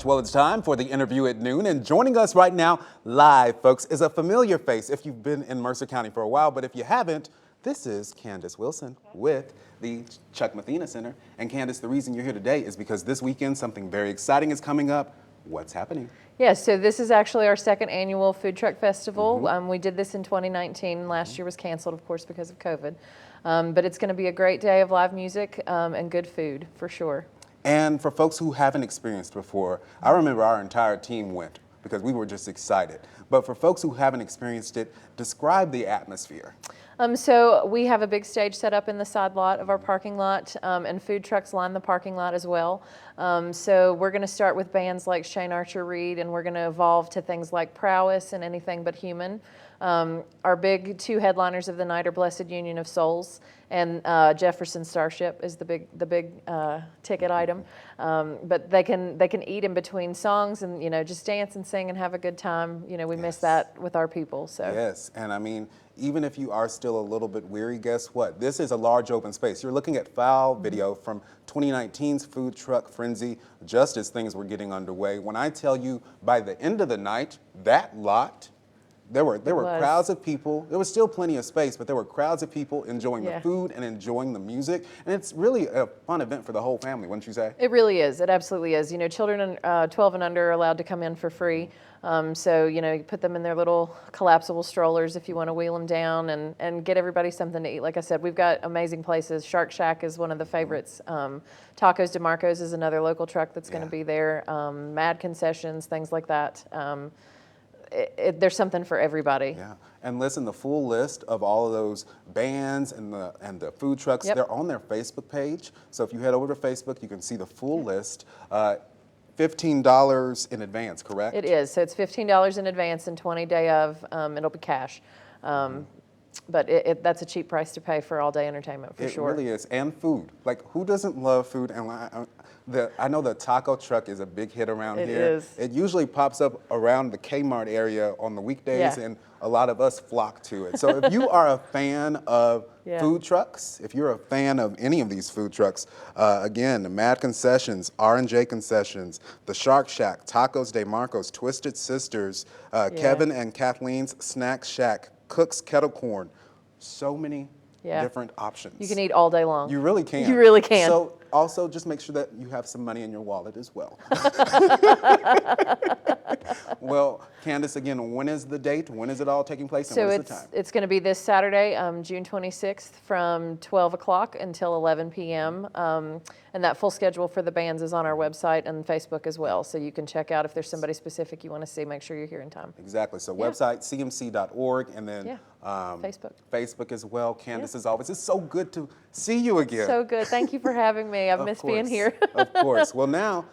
much. Well, it's time for the interview at noon, and joining us right now live, folks, is a familiar face if you've been in Mercer County for a while, but if you haven't, this is Candace Wilson with the Chuck Mathena Center. And Candace, the reason you're here today is because this weekend something very exciting is coming up. What's happening? Yes, so this is actually our second annual Food Truck Festival. We did this in 2019. Last year was canceled, of course, because of COVID. But it's going to be a great day of live music and good food, for sure. And for folks who haven't experienced before, I remember our entire team went because we were just excited. But for folks who haven't experienced it, describe the atmosphere. So we have a big stage set up in the side lot of our parking lot, and food trucks line the parking lot as well. So we're going to start with bands like Shane Archer Reed, and we're going to evolve to things like Prowess and Anything But Human. Our big two headliners of the night are Blessed Union of Souls and Jefferson Starship is the big ticket item. But they can eat in between songs and just dance and sing and have a good time. We miss that with our people. So yes, and I mean, even if you are still a little bit weary, guess what? This is a large open space. You're looking at file video from 2019's Food Truck Frenzy, just as things were getting underway. When I tell you, by the end of the night, that lot, there were crowds of people. There was still plenty of space, but there were crowds of people enjoying the food and enjoying the music. And it's really a fun event for the whole family, wouldn't you say? It really is. It absolutely is. Children 12 and under are allowed to come in for free. So, you put them in their little collapsible strollers if you want to wheel them down and get everybody something to eat. Like I said, we've got amazing places. Shark Shack is one of the favorites. Tacos de Marcos is another local truck that's going to be there. Mad Concessions, things like that. There's something for everybody. Yeah, and listen, the full list of all of those bands and the food trucks, they're on their Facebook page. So if you head over to Facebook, you can see the full list. $15 in advance, correct? It is. So it's $15 in advance and 20 day of. It'll be cash. But that's a cheap price to pay for all-day entertainment, for sure. It really is. And food. Like, who doesn't love food? And I know the taco truck is a big hit around here. It is. It usually pops up around the Kmart area on the weekdays, and a lot of us flock to it. So if you are a fan of food trucks, if you're a fan of any of these food trucks, again, the Mad Concessions, R&J Concessions, the Shark Shack, Tacos de Marcos, Twisted Sisters, Kevin and Kathleen's Snack Shack, Cook's Kettle Corn, so many different options. You can eat all day long. You really can. You really can. So also just make sure that you have some money in your wallet as well. Well, Candace, again, when is the date? When is it all taking place? And what is the time? It's going to be this Saturday, June 26th from 12 o'clock until 11 p.m. And that full schedule for the bands is on our website and Facebook as well. So you can check out if there's somebody specific you want to see, make sure you're here in time. Exactly. So website, cmc.org, and then Facebook as well. Candace, as always, it's so good to see you again. So good. Thank you for having me. I've missed being here. Of course. Well, now